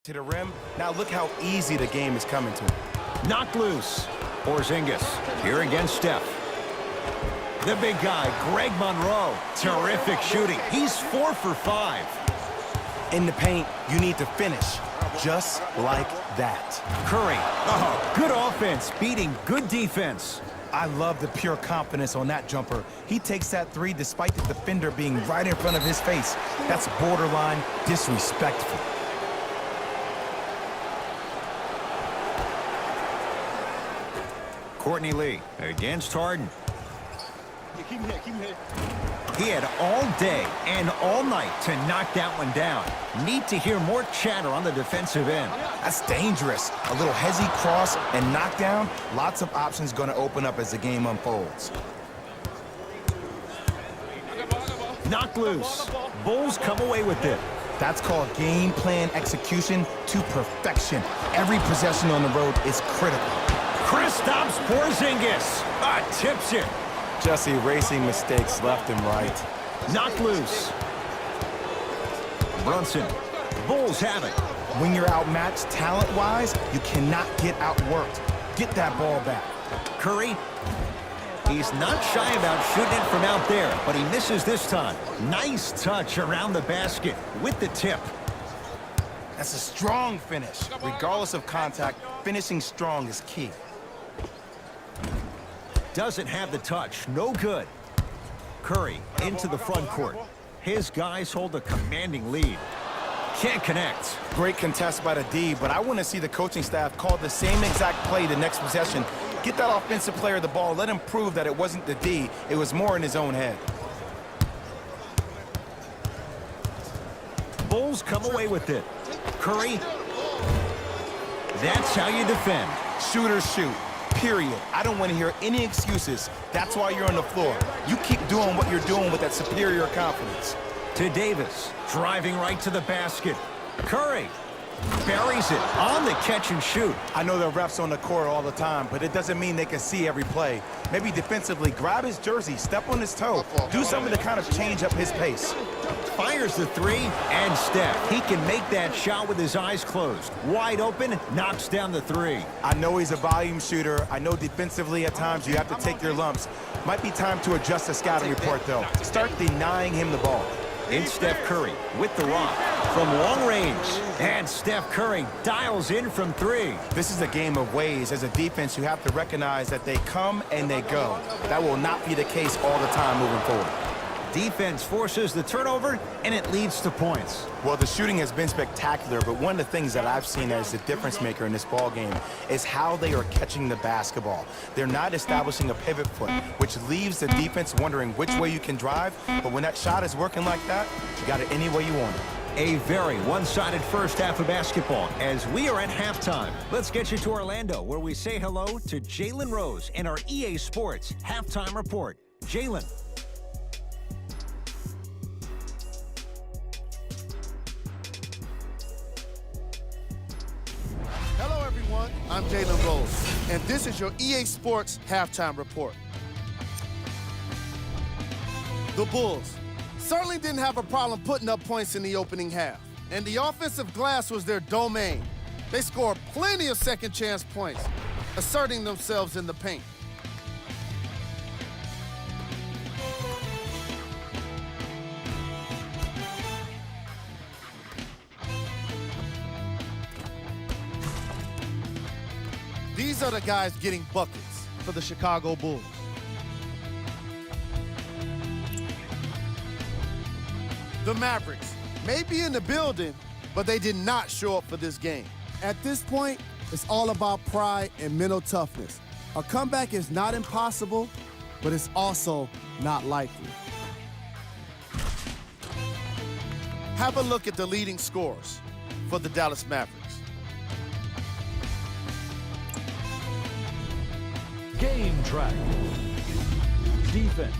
to the rim. Now look how easy the game is coming to him. Knocked loose. Porzingis here against Steph. The big guy, Greg Monroe. Terrific shooting. He's 4 for 5. In the paint, you need to finish just like that. Curry. Good offense beating good defense. I love the pure confidence on that jumper. He takes that three despite the defender being right in front of his face. That's borderline disrespectful. Courtney Lee against Harden. He had all day and all night to knock that one down. Need to hear more chatter on the defensive end. That's dangerous. A little hezzy cross and knockdown. Lots of options going to open up as the game unfolds. Knocked loose. Bulls come away with it. That's called game plan execution to perfection. Every possession on the road is critical. Kristaps Porzingis tips it. Just erasing mistakes left and right. Knocked loose. Brunson. Bulls have it. When you're outmatched talent-wise, you cannot get outworked. Get that ball back. Curry. He's not shy about shooting it from out there, but he misses this time. Nice touch around the basket with the tip. That's a strong finish. Regardless of contact, finishing strong is key. Doesn't have the touch. No good. Curry into the front court. His guys hold a commanding lead. Can't connect. Great contest by the D, but I want to see the coaching staff call the same exact play the next possession. Get that offensive player the ball. Let him prove that it wasn't the D. It was more in his own head. Bulls come away with it. Curry. That's how you defend. Shooters shoot. Period. I don't want to hear any excuses. That's why you're on the floor. You keep doing what you're doing with that superior confidence. To Davis, driving right to the basket. Curry buries it on the catch and shoot. I know there are refs on the court all the time, but it doesn't mean they can see every play. Maybe defensively, grab his jersey, step on his toe, do something to kind of change up his pace. Fires the three, and Steph. He can make that shot with his eyes closed. Wide open, knocks down the three. I know he's a volume shooter. I know defensively at times you have to take your lumps. Might be time to adjust the scouting report, though. Start denying him the ball. It's Steph Curry with the rock from long range. And Steph Curry dials in from three. This is a game of ways. As a defense, you have to recognize that they come and they go. That will not be the case all the time moving forward. Defense forces the turnover, and it leads to points. Well, the shooting has been spectacular, but one of the things that I've seen as the difference maker in this ball game is how they are catching the basketball. They're not establishing a pivot foot, which leaves the defense wondering which way you can drive, but when that shot is working like that, you got it any way you want it. A very one-sided first half of basketball as we are at halftime. Let's get you to Orlando, where we say hello to Jalen Rose in our EA Sports Halftime Report. Jalen. Hello, everyone. I'm Jalen Rose, and this is your EA Sports Halftime Report. The Bulls certainly didn't have a problem putting up points in the opening half, and the offensive glass was their domain. They scored plenty of second-chance points, asserting themselves in the paint. These are the guys getting buckets for the Chicago Bulls. The Mavericks may be in the building, but they did not show up for this game. At this point, it's all about pride and mental toughness. A comeback is not impossible, but it's also not likely. Have a look at the leading scorers for the Dallas Mavericks. Game track. Defense.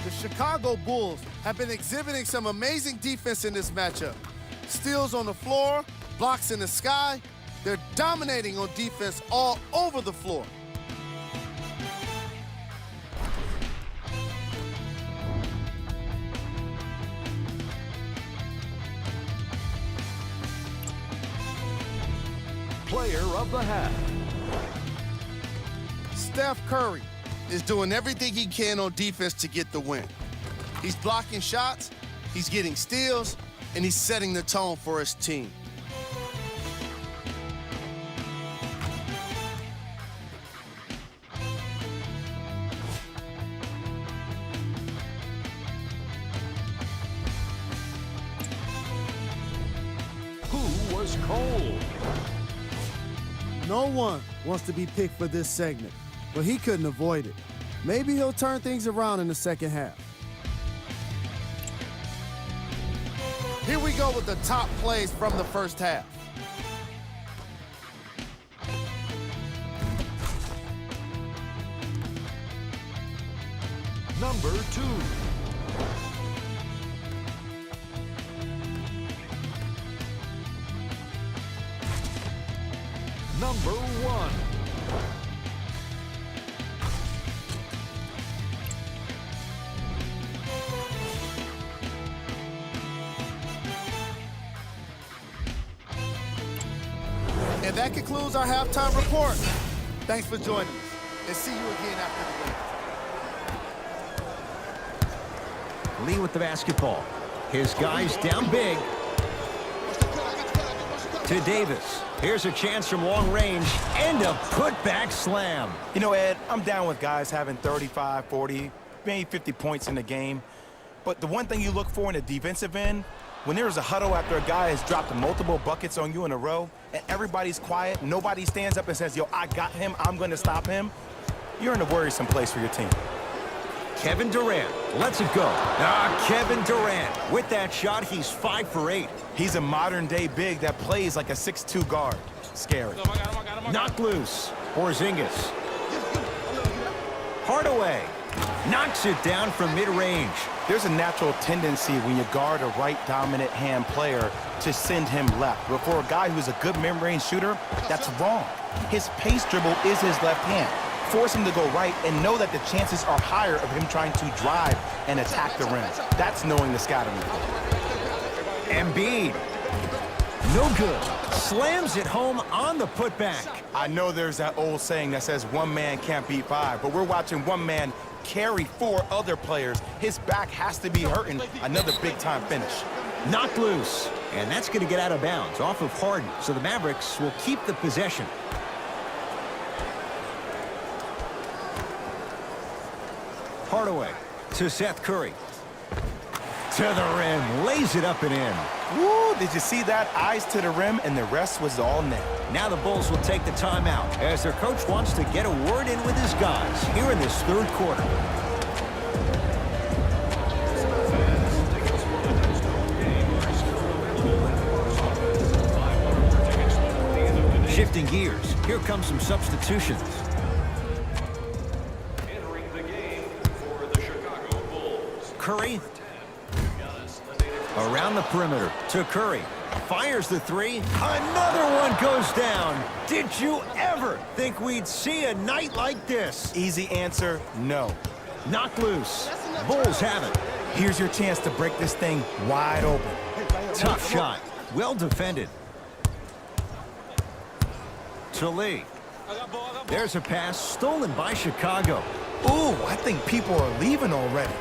The Chicago Bulls have been exhibiting some amazing defense in this matchup. Steals on the floor, blocks in the sky. They're dominating on defense all over the floor. player of the half. Steph Curry is doing everything he can on defense to get the win. He's blocking shots, he's getting steals, and he's setting the tone for his team. Who was cold? No one wants to be picked for this segment, but he couldn't avoid it. Maybe he'll turn things around in the second half. Here we go with the top plays from the first half. Number 2. Number 1. And that concludes our halftime report. Thanks for joining us, and see you again after the game. Lee with the basketball. His guys down big. To Davis. Here's a chance from long range and a putback slam. You know, Ed, I'm down with guys having 35, 40, maybe 50 points in the game. But the one thing you look for in a defensive end, when there's a huddle after a guy has dropped multiple buckets on you in a row, and everybody's quiet, nobody stands up and says, yo, I got him, I'm going to stop him, you're in a worrisome place for your team. Kevin Durant lets it go. Kevin Durant. With that shot, he's 5 for 8. He's a modern-day big that plays like a 6'2 guard. Scary. Knocked loose. Porzingis. Hardaway knocks it down from mid-range. There's a natural tendency when you guard a right dominant hand player to send him left. But for a guy who's a good mid-range shooter, that's wrong. His pace dribble is his left hand. Force him to go right and know that the chances are higher of him trying to drive and attack the rim. That's knowing the scouting. Embiid. No good. Slams it home on the putback. I know there's that old saying that says one man can't beat 5, but we're watching one man carry 4 other players. His back has to be hurting. Another big-time finish. Knocked loose. And that's going to get out of bounds off of Harden. So the Mavericks will keep the possession. Hardaway to Seth Curry. To the rim. Lays it up and in. Woo, did you see that? Eyes to the rim, and the rest was all net. Now the Bulls will take the timeout as their coach wants to get a word in with his guys here in this third quarter. Shifting gears, here come some substitutions. Entering the game for the Chicago Bulls. Curry. Around the perimeter to Curry. Fires the 3. Another one goes down. Did you ever think we'd see a night like this? Easy answer, no. Knocked loose. Bulls have it. Here's your chance to break this thing wide open. Tough shot. Well defended. To Lee. There's a pass stolen by Chicago. Ooh, I think people are leaving already.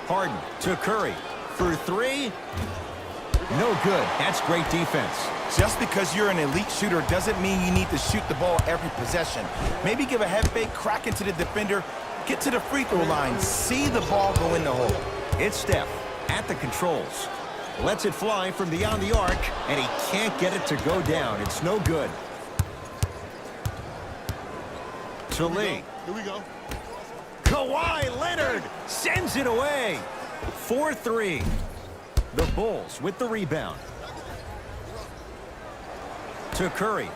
Harden to Curry. For 3. No good. That's great defense. Just because you're an elite shooter doesn't mean you need to shoot the ball every possession. Maybe give a head fake, crack into the defender, get to the free throw line, see the ball go in the hole. It's Steph at the controls. Lets it fly from beyond the arc, and he can't get it to go down. It's no good. To Lee. Here we go. Kawhi Leonard sends it away. 4-3. The Bulls with the rebound. To Curry.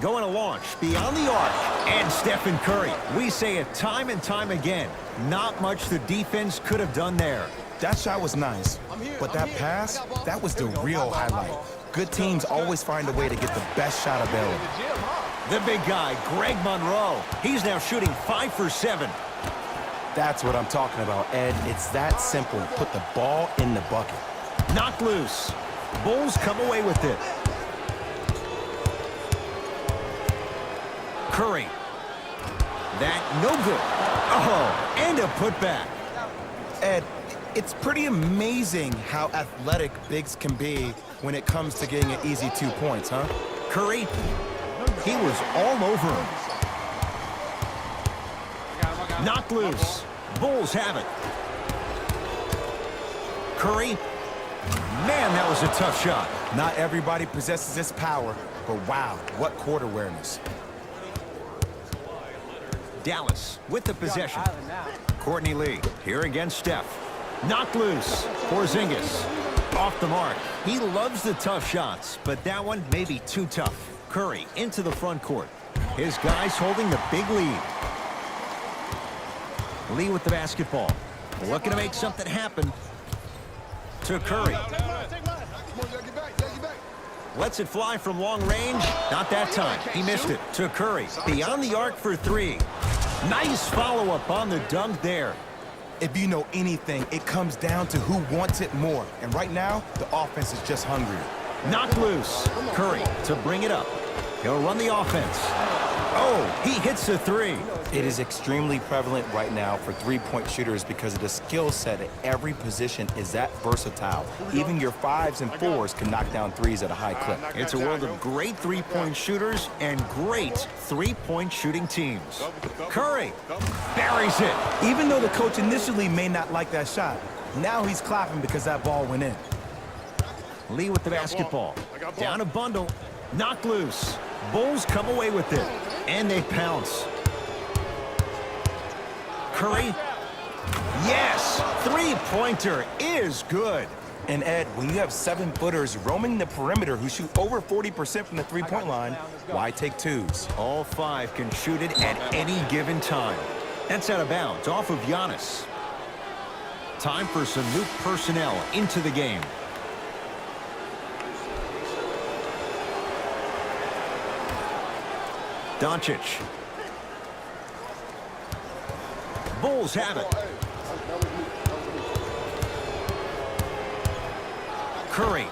Going to launch beyond the arc. And Stephen Curry. We say it time and time again. Not much the defense could have done there. That shot was nice, but that pass, that was the real highlight. Good teams always find a way to get the best shot available. The big guy, Greg Monroe. He's now shooting 5 for 7. That's what I'm talking about, Ed. It's that simple. Put the ball in the bucket. Knocked loose. Bulls come away with it. Curry. That no good. Oh, and a putback. Ed, it's pretty amazing how athletic bigs can be when it comes to getting an easy 2 points, huh? Curry, he was all over him. Knocked loose. Bulls have it. Curry. Man, that was a tough shot. Not everybody possesses this power, but wow, what court awareness. Dallas with the possession. Courtney Lee here against Steph. Knocked loose. Porzingis off the mark. He loves the tough shots, but that one may be too tough. Curry into the front court. His guys holding the big lead. Lee with the basketball. Looking to make something happen. To Curry. Lets it fly from long range. Not that time. He missed it. To Curry. Beyond the arc for three. Nice follow-up on the dunk there. If you know anything, it comes down to who wants it more. And right now, the offense is just hungrier. Knocked loose. Curry to bring it up. He'll run the offense. Oh, he hits the three. It is extremely prevalent right now for three-point shooters because of the skill set at every position is that versatile. Even your 5s and 4s can knock down threes at a high clip. It's a world of great three-point shooters and great three-point shooting teams. Curry buries it. Even though the coach initially may not like that shot, now he's clapping because that ball went in. Lee with the basketball. Down a bundle. Knocked loose. Bulls come away with it. And they pounce. Curry. Yes! Three-pointer is good. And Ed, when you have 7-footers roaming the perimeter who shoot over 40% from the three-point line, why take twos? All 5 can shoot it at any given time. That's out of bounds, off of Giannis. Time for some new personnel into the game. Doncic. Bulls have it. Curry.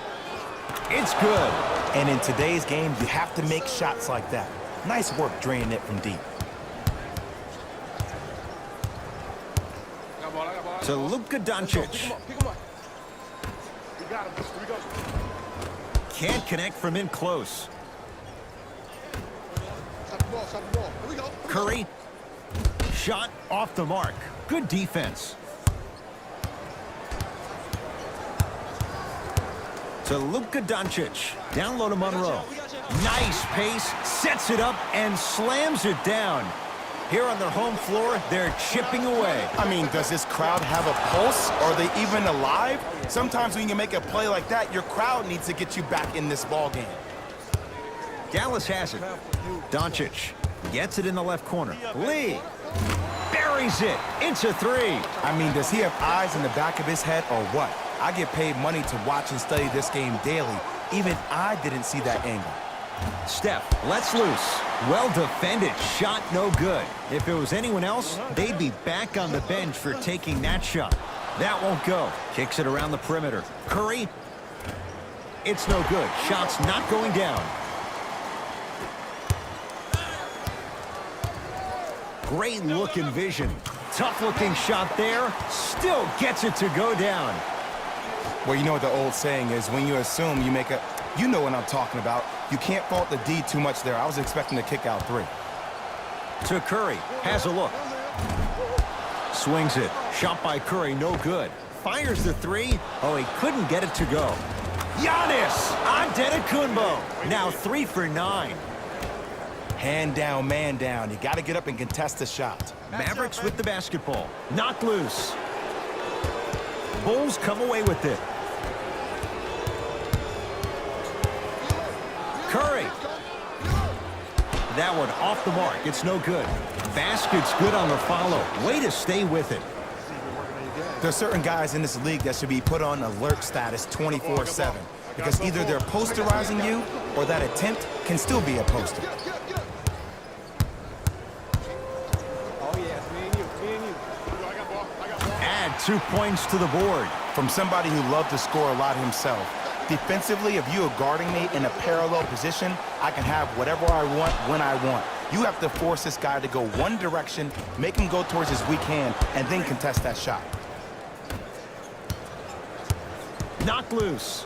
It's good. And in today's game, you have to make shots like that. Nice work draining it from deep. To Luka Doncic. Can't connect from in close. Curry. Shot off the mark. Good defense. To Luka Doncic. Down low to Monroe. Nice pace. Sets it up and slams it down. Here on their home floor, they're chipping away. I mean, does this crowd have a pulse? Are they even alive? Sometimes when you make a play like that, your crowd needs to get you back in this ball game. Dallas has it. Doncic gets it in the left corner. Lee buries it into three. I mean, does he have eyes in the back of his head or what? I get paid money to watch and study this game daily. Even I didn't see that angle. Steph lets loose. Well defended. Shot no good. If it was anyone else, they'd be back on the bench for taking that shot. That won't go. Kicks it around the perimeter. Curry. It's no good. Shot's not going down. Great looking vision. Tough looking shot there. Still gets it to go down. Well, you know what the old saying is, when you assume you make a... You know what I'm talking about. You can't fault the D too much there. I was expecting to kick out three. To Curry. Has a look. Swings it. Shot by Curry. No good. Fires the three. Oh, he couldn't get it to go. Giannis Antetokounmpo. Now 3 for 9. Hand down, man down. You got to get up and contest the shot. Mavericks with the basketball. Knocked loose. Bulls come away with it. Curry. That one off the mark. It's no good. Basket's good on the follow. Way to stay with it. There's certain guys in this league that should be put on alert status 24/7 because either they're posterizing you or that attempt can still be a poster. Add 2 points to the board. From somebody who loved to score a lot himself. Defensively, if you are guarding me in a parallel position, I can have whatever I want when I want. You have to force this guy to go one direction, make him go towards his weak hand, and then contest that shot. Knocked loose.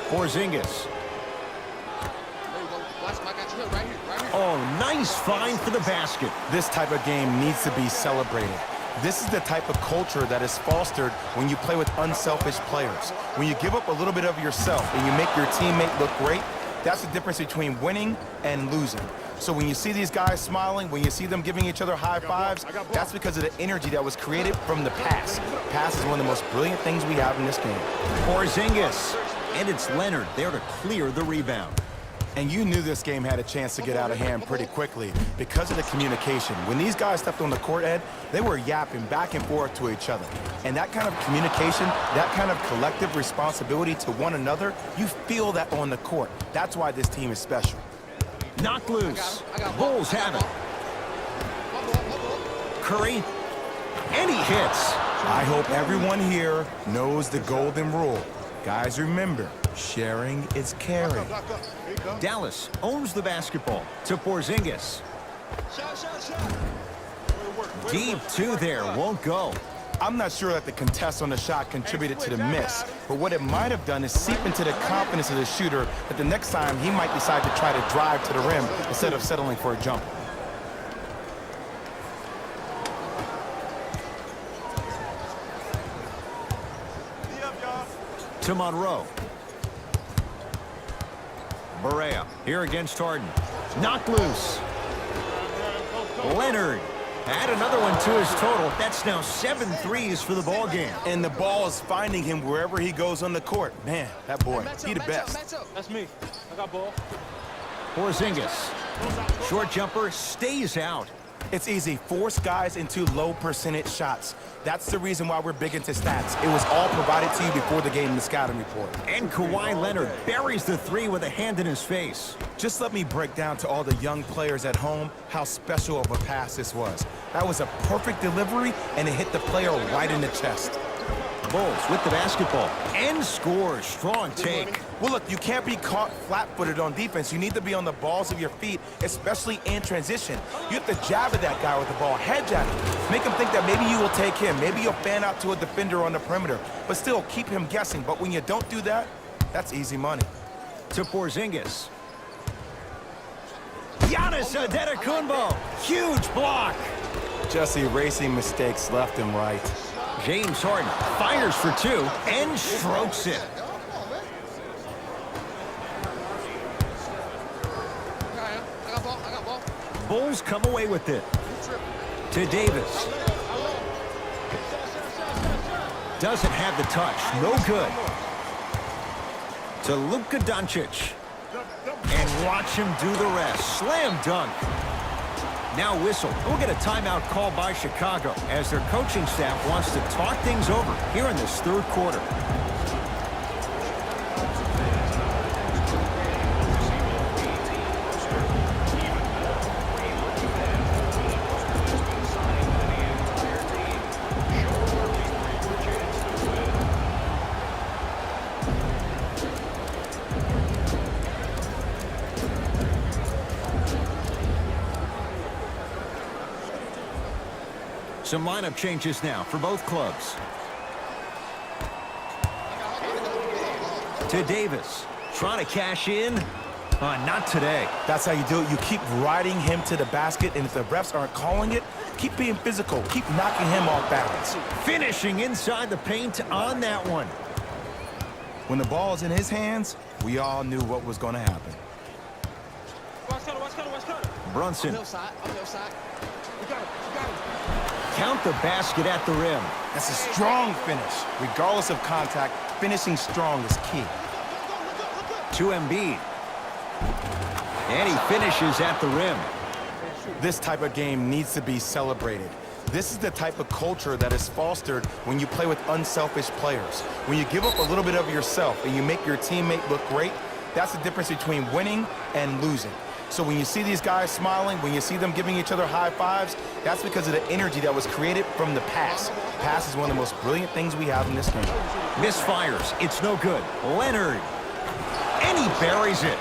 Porzingis. Oh, nice find for the basket. This type of game needs to be celebrated. This is the type of culture that is fostered when you play with unselfish players. When you give up a little bit of yourself and you make your teammate look great, that's the difference between winning and losing. So when you see these guys smiling, when you see them giving each other high fives, that's because of the energy that was created from the pass. Pass is one of the most brilliant things we have in this game. Porzingis. And it's Leonard there to clear the rebound. And you knew this game had a chance to get out of hand pretty quickly because of the communication. When these guys stepped on the court, Ed, they were yapping back and forth to each other. And that kind of communication, that kind of collective responsibility to one another, you feel that on the court. That's why this team is special. Knocked loose. Bulls have it. Curry. And he hits. I hope everyone here knows the golden rule. Guys, remember, sharing is caring. Dallas owns the basketball to Porzingis. Deep two there, won't go. I'm not sure that the contest on the shot contributed to the miss, but what it might have done is seep into the confidence of the shooter that the next time he might decide to try to drive to the rim instead of settling for a jumper. To Monroe. Barea here against Harden. Knocked loose. Leonard. Add another one to his total. That's now 7 threes for the ball game. And the ball is finding him wherever he goes on the court. Man, that boy, he the best. That's me. I got ball. Porzingis. Short jumper stays out. It's easy. Force guys into low percentage shots. That's the reason why we're big into stats. It was all provided to you before the game in the scouting report. And Kawhi Leonard buries the three with a hand in his face. Just let me break down to all the young players at home how special of a pass this was. That was a perfect delivery, and it hit the player right in the chest. Bulls with the basketball and scores. Strong take. Well, look, you can't be caught flat-footed on defense. You need to be on the balls of your feet, especially in transition. You have to jab at that guy with the ball, head jab him. Make him think that maybe you will take him. Maybe you'll fan out to a defender on the perimeter, but still keep him guessing. But when you don't do that, that's easy money. To Porzingis. Giannis Antetokounmpo. Huge block. Just erasing mistakes left and right. James Harden fires for two and strokes it. Bulls come away with it. To Davis. Doesn't have the touch. No good. To Luka Doncic. And watch him do the rest. Slam dunk. Now whistle. We'll get a timeout called by Chicago as their coaching staff wants to talk things over here in this third quarter. Some lineup changes now for both clubs. To Davis. Trying to cash in. Not today. That's how you do it. You keep riding him to the basket, and if the refs aren't calling it, keep being physical. Keep knocking him off balance. Finishing inside the paint on that one. When the ball's in his hands, we all knew what was going to happen. Brunson. Count the basket at the rim. That's a strong finish. Regardless of contact, finishing strong is key. To Embiid. And he finishes at the rim. This type of game needs to be celebrated. This is the type of culture that is fostered when you play with unselfish players. When you give up a little bit of yourself and you make your teammate look great, that's the difference between winning and losing. So when you see these guys smiling, when you see them giving each other high fives, that's because of the energy that was created from the pass. Pass is one of the most brilliant things we have in this game. Misfires. It's no good. Leonard. And he buries it.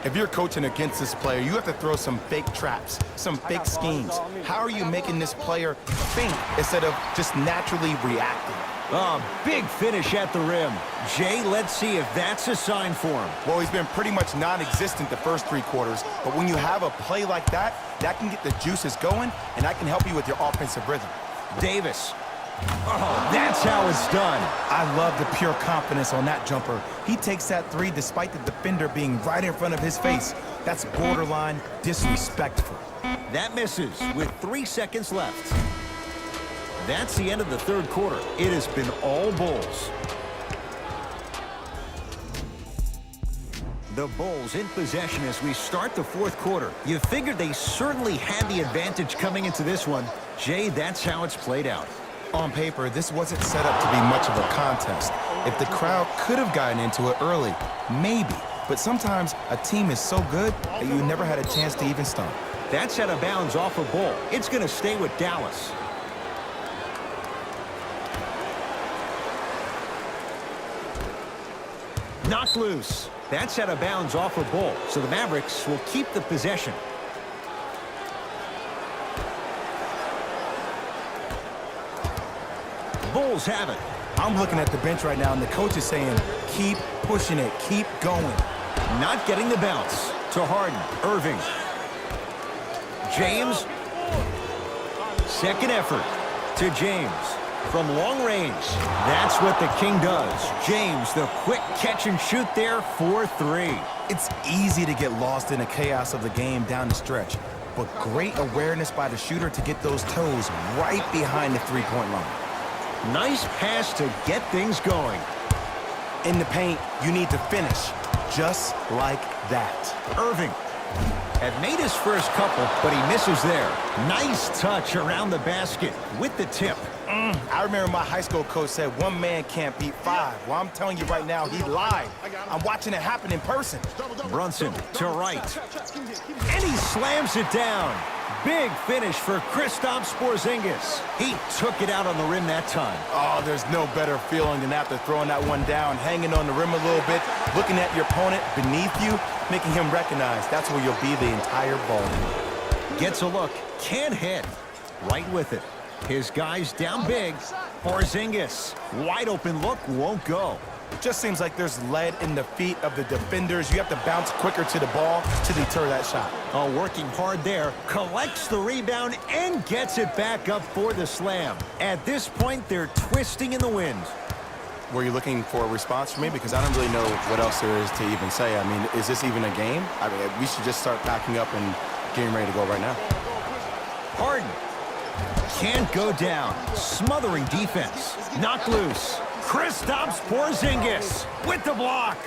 If you're coaching against this player, you have to throw some fake traps, some fake schemes. How are you making this player think instead of just naturally reacting? Oh, big finish at the rim. Jay, let's see if that's a sign for him. Well, he's been pretty much non-existent the first 3 quarters, but when you have a play like that, that can get the juices going, and that can help you with your offensive rhythm. Davis. Oh, that's how it's done. I love the pure confidence on that jumper. He takes that 3 despite the defender being right in front of his face. That's borderline disrespectful. That misses with 3 seconds left. That's the end of the 3rd quarter. It has been all Bulls. The Bulls in possession as we start the 4th quarter. You figured they certainly had the advantage coming into this one. Jay, that's how it's played out. On paper, this wasn't set up to be much of a contest. If the crowd could have gotten into it early, maybe. But sometimes a team is so good that you never had a chance to even start. That's out of bounds off a Bull. It's going to stay with Dallas. Knocked loose. That's out of bounds off a Bull. So the Mavericks will keep the possession. Bulls have it. I'm looking at the bench right now, and the coach is saying, keep pushing it, keep going. Not getting the bounce. To Harden. Irving. James. Second effort to James. From long range. That's what the King does. James, the quick catch and shoot there for 3. It's easy to get lost in the chaos of the game down the stretch, but great awareness by the shooter to get those toes right behind the three-point line. Nice pass to get things going. In the paint, you need to finish just like that. Irving had made his first couple, but he misses there. Nice touch around the basket with the tip. I remember my high school coach said 1 man can't beat 5. Well, I'm telling you right now, he lied. I'm watching it happen in person. Brunson to right. And he slams it down. Big finish for Kristaps Porzingis. He took it out on the rim that time. Oh, there's no better feeling than after throwing that one down, hanging on the rim a little bit, looking at your opponent beneath you, making him recognize that's where you'll be the entire ball game. Gets a look, can't hit. Right with it. His guy's down big. Porzingis, wide open look, won't go. It just seems like there's lead in the feet of the defenders. You have to bounce quicker to the ball to deter that shot. Oh, working hard there. Collects the rebound and gets it back up for the slam. At this point, they're twisting in the wind. Were you looking for a response from me? Because I don't really know what else there is to even say. I mean, is this even a game? I mean, we should just start packing up and getting ready to go right now. Harden. Can't go down. Smothering defense. Knocked loose. Kristaps Porzingis with the block.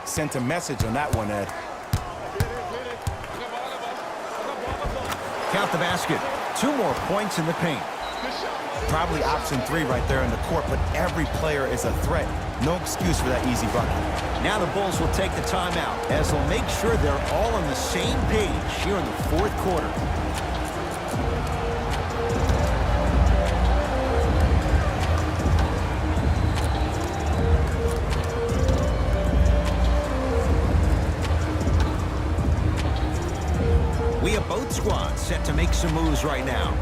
Sent a message on that one, Ed. Count the basket. 2 more points in the paint. Probably option 3 right there in the court, but every player is a threat. No excuse for that easy bucket. Now the Bulls will take the timeout as they'll make sure they're all on the same page here in the 4th quarter. We have both squads set to make some moves right now.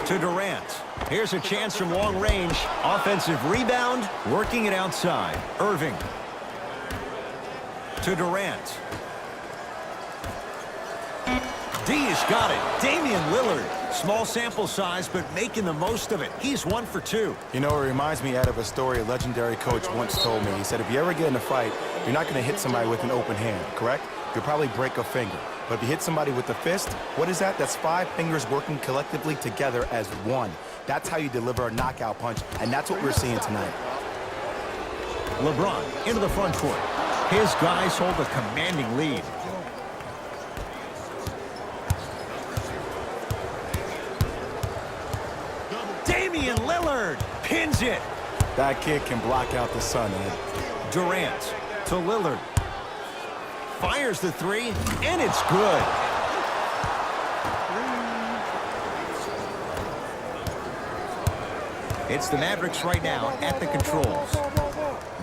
To Durant. Here's a chance from long range. Offensive rebound, working it outside. Irving. To Durant. D's got it. Damian Lillard. Small sample size, but making the most of it. He's 1 for 2. You know, it reminds me, Ed, of a story a legendary coach once told me. He said, if you ever get in a fight, you're not going to hit somebody with an open hand, correct? You'll probably break a finger. But if you hit somebody with a fist, what is that? That's 5 fingers working collectively together as one. That's how you deliver a knockout punch, and that's what we're seeing tonight. LeBron into the front court. His guys hold a commanding lead. Damian Lillard pins it. That kid can block out the sun, Ed. Durant to Lillard. Fires the 3, and it's good. It's the Mavericks right now at the controls.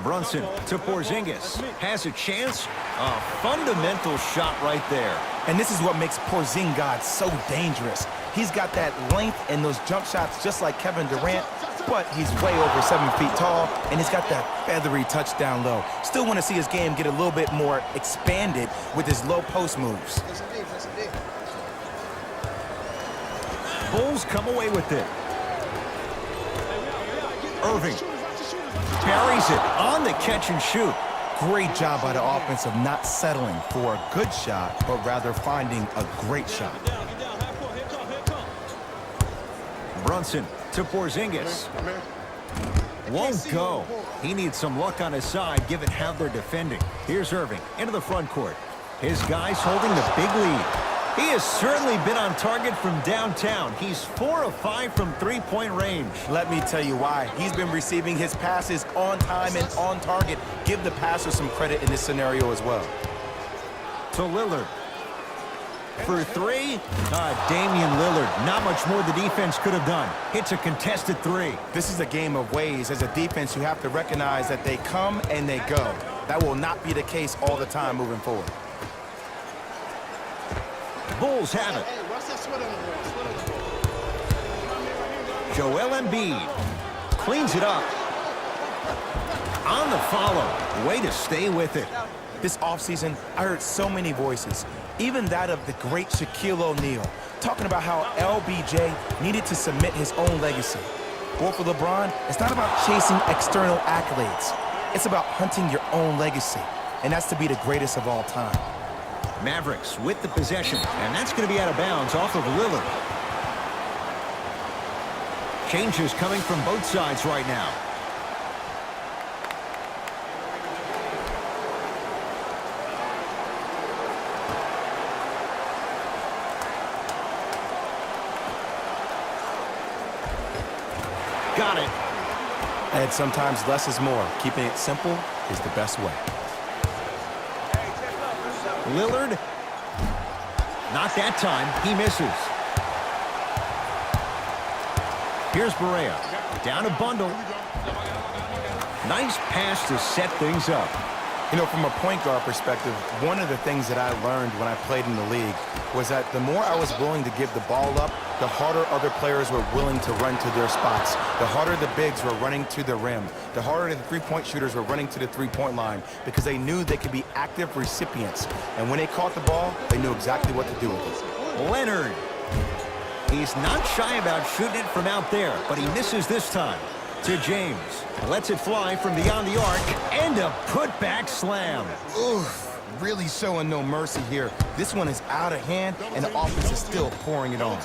Brunson to Porzingis. Has a chance. A fundamental shot right there. And this is what makes Porzingis so dangerous. He's got that length and those jump shots just like Kevin Durant, but he's way over 7 feet tall, and he's got that feathery touch down low. Still want to see his game get a little bit more expanded with his low post moves. Bulls come away with it. Irving buries it on the catch and shoot. Great job by the offense of not settling for a good shot, but rather finding a great shot. Brunson to Porzingis. Won't go. He needs some luck on his side given how they're defending. Here's Irving into the front court. His guys holding the big lead. He has certainly been on target from downtown. He's 4 of 5 from three-point range. Let me tell you why. He's been receiving his passes on time and on target. Give the passer some credit in this scenario as well. To Lillard. For three, Damian Lillard. Not much more the defense could have done. Hits a contested three. This is a game of ways. As a defense, you have to recognize that they come and they go. That will not be the case all the time moving forward. Bulls have it. Joel Embiid cleans it up. On the follow. Way to stay with it. This offseason, I heard so many voices, even that of the great Shaquille O'Neal, talking about how LBJ needed to submit his own legacy. Well, for LeBron, it's not about chasing external accolades. It's about hunting your own legacy, and that's to be the greatest of all time. Mavericks with the possession, and that's going to be out of bounds off of Lillard. Changes coming from both sides right now. Got it. And sometimes less is more. Keeping it simple is the best way. Lillard. Not that time. He misses. Here's Barea. Down a bundle. Nice pass to set things up. You know, from a point guard perspective, one of the things that I learned when I played in the league was that the more I was willing to give the ball up, the harder other players were willing to run to their spots. The harder the bigs were running to the rim. The harder the three-point shooters were running to the three-point line because they knew they could be active recipients. And when they caught the ball, they knew exactly what to do with it. Leonard. He's not shy about shooting it from out there, but he misses this time. To James. Lets it fly from beyond the arc. And a putback slam. Oof, really showing no mercy here. This one is out of hand, and the offense is still pouring it on.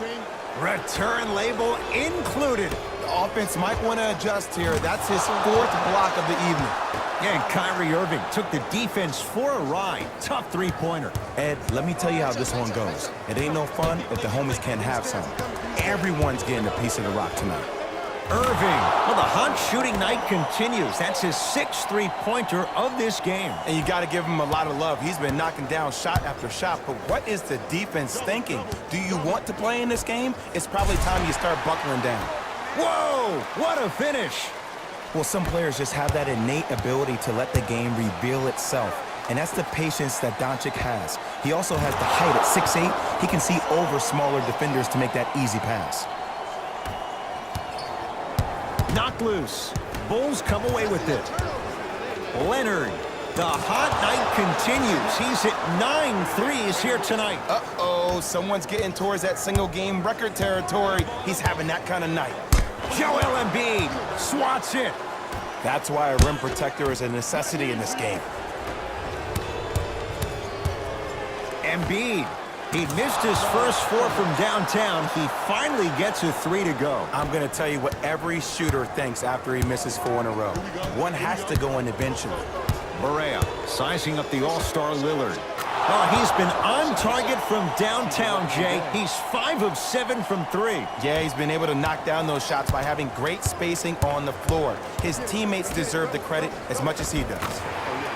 Return label included. The offense might want to adjust here. That's his 4th block of the evening. And Kyrie Irving took the defense for a ride. Tough three-pointer. Ed, let me tell you how this one goes. It ain't no fun if the homies can't have some. Everyone's getting a piece of the rock tonight. Irving. Well, the hot shooting night continues. That's his 6th three-pointer of this game. And you got to give him a lot of love. He's been knocking down shot after shot. But what is the defense thinking? Do you want to play in this game? It's probably time you start buckling down. Whoa! What a finish! Well, some players just have that innate ability to let the game reveal itself. And that's the patience that Doncic has. He also has the height at 6'8". He can see over smaller defenders to make that easy pass. Knocked loose. Bulls come away with it. Leonard. The hot night continues. He's hit 9 threes here tonight. Uh-oh, someone's getting towards that single-game record territory. He's having that kind of night. Joel Embiid swats it. That's why a rim protector is a necessity in this game. Embiid. He missed his first 4 from downtown. He finally gets a 3 to go. I'm going to tell you what every shooter thinks after he misses 4 in a row. One has to go in eventually. Barea sizing up the all-star Lillard. Oh, he's been on target from downtown, Jay. He's 5 of 7 from 3. Yeah, he's been able to knock down those shots by having great spacing on the floor. His teammates deserve the credit as much as he does.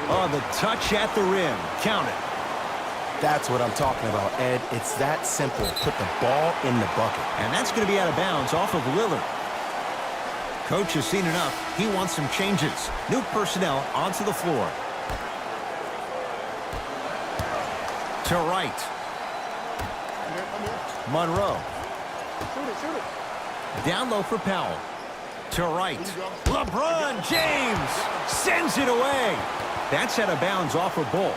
Oh, the touch at the rim. Count it. That's what I'm talking about, Ed. It's that simple. Put the ball in the bucket. And that's going to be out of bounds off of Lillard. Coach has seen enough. He wants some changes. New personnel onto the floor. To right. Monroe. Down low for Powell. To right. LeBron James sends it away. That's out of bounds off a Bull.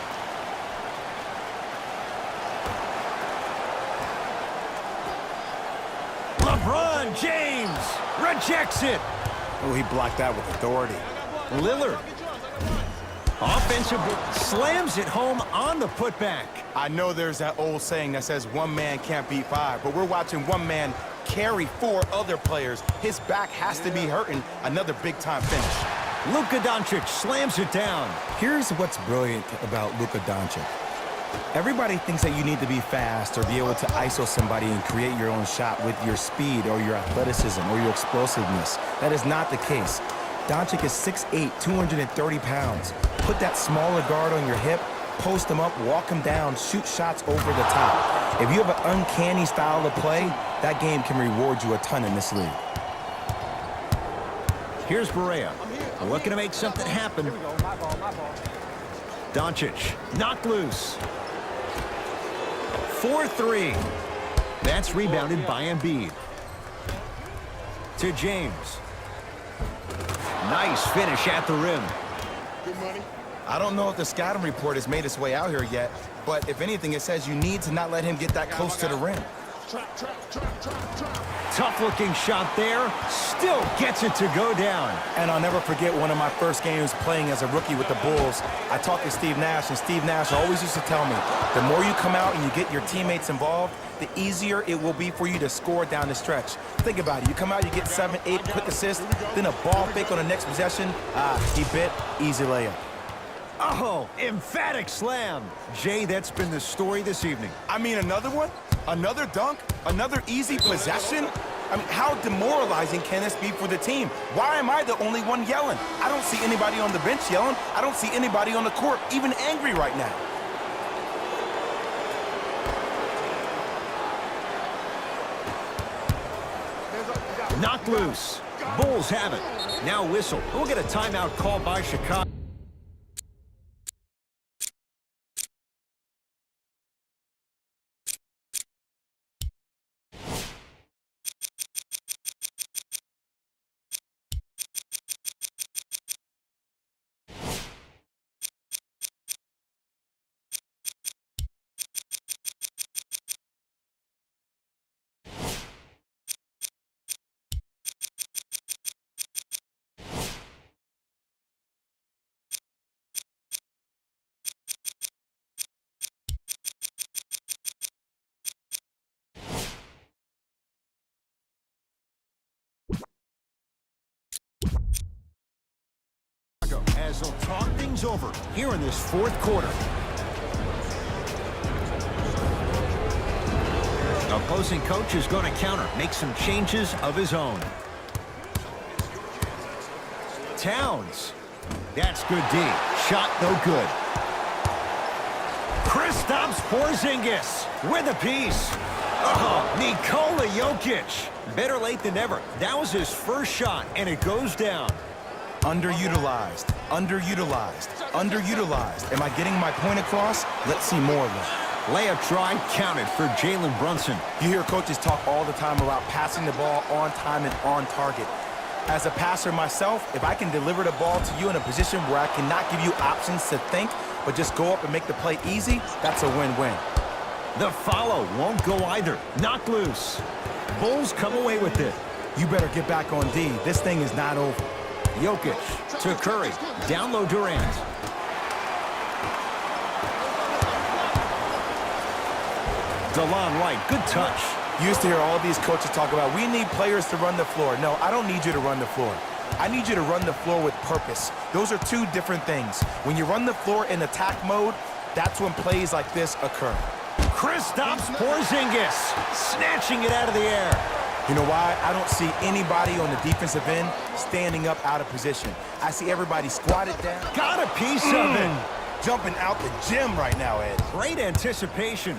LeBron James rejects it. Oh, he blocked that with authority. Lillard. Offensive slams it home on the putback. I know there's that old saying that says one man can't beat five, but we're watching one man carry four other players. His back has to be hurting. Another big-time finish. Luka Doncic slams it down. Here's what's brilliant about Luka Doncic. Everybody thinks that you need to be fast or be able to ISO somebody and create your own shot with your speed or your athleticism or your explosiveness. That is not the case. Doncic is 6'8", 230 pounds. Put that smaller guard on your hip, post him up, walk him down, shoot shots over the top. If you have an uncanny style of play, that game can reward you a ton in this league. Here's Barea. Looking to make something happen. Doncic knocked loose. 4-3. That's rebounded by Embiid. To James. Nice finish at the rim. I don't know if the scouting report has made its way out here yet, but if anything, it says you need to not let him get that close to the rim. Tough-looking shot there. Still gets it to go down. And I'll never forget one of my first games playing as a rookie with the Bulls. I talked to Steve Nash, and Steve Nash always used to tell me, the more you come out and you get your teammates involved, the easier it will be for you to score down the stretch. Think about it. You come out, you get 7, 8 quick assists, then a ball fake on the next possession. He bit, easy layup. Oh, emphatic slam. Jay, that's been the story this evening. I mean, another one? Another dunk? Another easy possession? I mean, how demoralizing can this be for the team? Why am I the only one yelling? I don't see anybody on the bench yelling. I don't see anybody on the court even angry right now. Knocked loose. Bulls have it. Now whistle. We'll get a timeout called by Chicago. As they'll talk things over here in this fourth quarter. Opposing coach is going to counter, make some changes of his own. Towns. That's good D. Shot no good. Kristaps Porzingis with a piece. Oh, Nikola Jokic. Better late than never. That was his first shot, and it goes down. Underutilized, underutilized, underutilized. Am I getting my point across? Let's see more of it. Layup try counted for Jalen Brunson. You hear coaches talk all the time about passing the ball on time and on target. As a passer myself, if I can deliver the ball to you in a position where I cannot give you options to think, but just go up and make the play easy, that's a win-win. The follow won't go either. Knocked loose. Bulls come away with it. You better get back on D. This thing is not over. Jokic to Curry. Down low Durant. DeLon Wright, good touch. You used to hear all these coaches talk about, we need players to run the floor. No, I don't need you to run the floor. I need you to run the floor with purpose. Those are two different things. When you run the floor in attack mode, that's when plays like this occur. Kristaps Porzingis snatching it out of the air. You know why? I don't see anybody on the defensive end standing up out of position. I see everybody squatted down. Got a piece of it. Jumping out the gym right now, Ed. Great anticipation.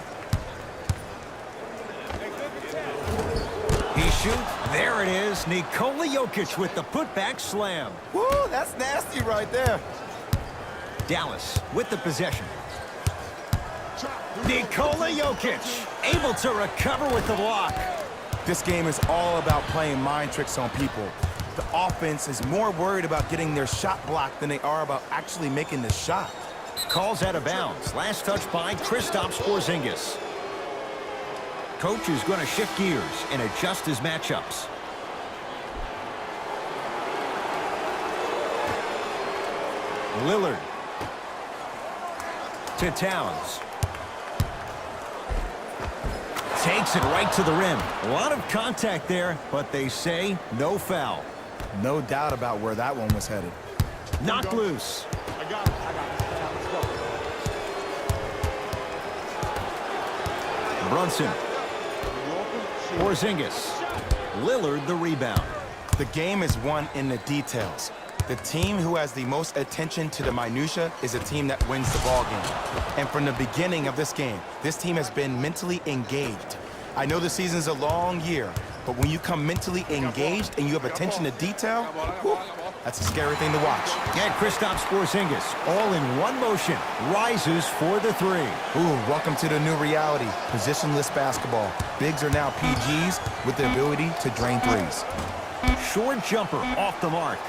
He he shoot? There it is. Nikola Jokic with the putback slam. Woo, that's nasty right there. Dallas with the possession. Nikola Jokic able to recover with the block. This game is all about playing mind tricks on people. The offense is more worried about getting their shot blocked than they are about actually making the shot. Calls out of bounds. Last touch by Kristaps Porzingis. Coach is going to shift gears and adjust his matchups. Lillard to Towns. Takes it right to the rim. A lot of contact there, but they say no foul. No doubt about where that one was headed. Knocked loose. I got it. Let's go. Brunson. Porzingis. Lillard the rebound. The game is won in the details. The team who has the most attention to the minutia is a team that wins the ball game. And from the beginning of this game, this team has been mentally engaged. I know the season's a long year, but when you come mentally engaged and you have attention to detail, whew, that's a scary thing to watch. And Kristaps Porzingis, all in one motion, rises for the three. Ooh, welcome to the new reality, positionless basketball. Bigs are now PGs with the ability to drain threes. Short jumper off the mark.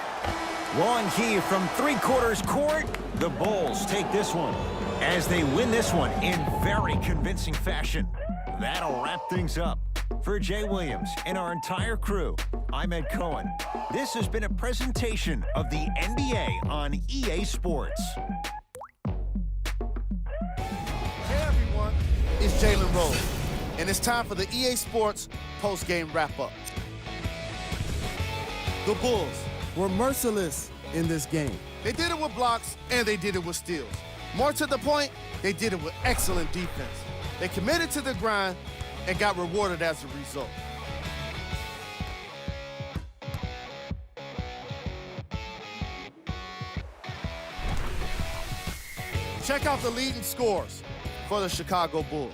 Long heave from three-quarters court. The Bulls take this one as they win this one in very convincing fashion. That'll wrap things up. For Jay Williams and our entire crew, I'm Ed Cohen. This has been a presentation of the NBA on EA Sports. Hey everyone, it's Jalen Rose, and it's time for the EA Sports post-game wrap-up. The Bulls were merciless in this game. They did it with blocks, and they did it with steals. More to the point, they did it with excellent defense. They committed to the grind and got rewarded as a result. Check out the leading scores for the Chicago Bulls.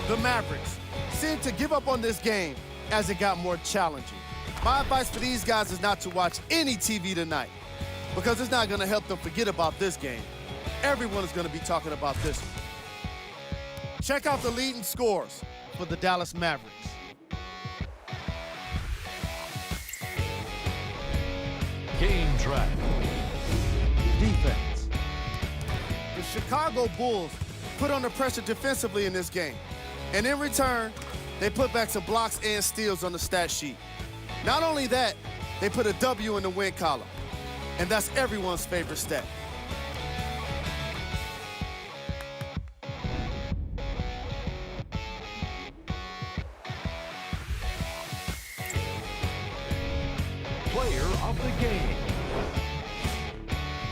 The Mavericks seemed to give up on this game as it got more challenging. My advice for these guys is not to watch any TV tonight because it's not going to help them forget about this game. Everyone is going to be talking about this one. Check out the leading scores for the Dallas Mavericks. Game track. Defense. The Chicago Bulls put under pressure defensively in this game. And in return, they put back some blocks and steals on the stat sheet. Not only that, they put a W in the win column. And that's everyone's favorite stat. Player of the game.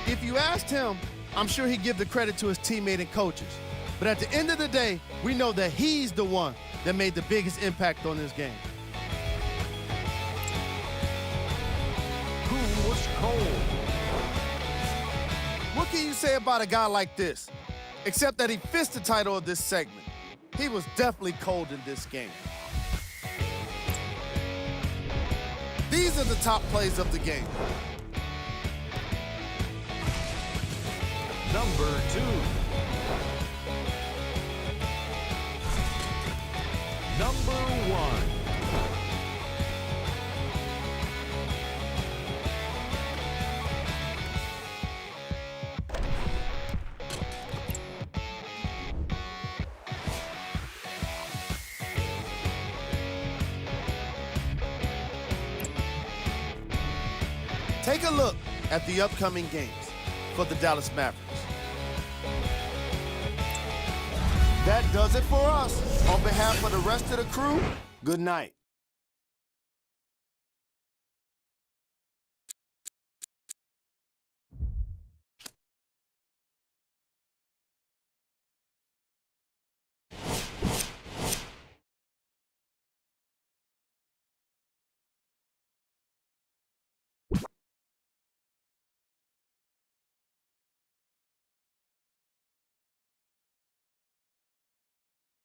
If you asked him, I'm sure he'd give the credit to his teammate and coaches. But at the end of the day, we know that he's the one that made the biggest impact on this game. Who was cold? What can you say about a guy like this? Except that he fits the title of this segment. He was definitely cold in this game. These are the top plays of the game. Number 2. Number 1. Take a look at the upcoming games for the Dallas Mavericks. That does it for us. On behalf of the rest of the crew, good night.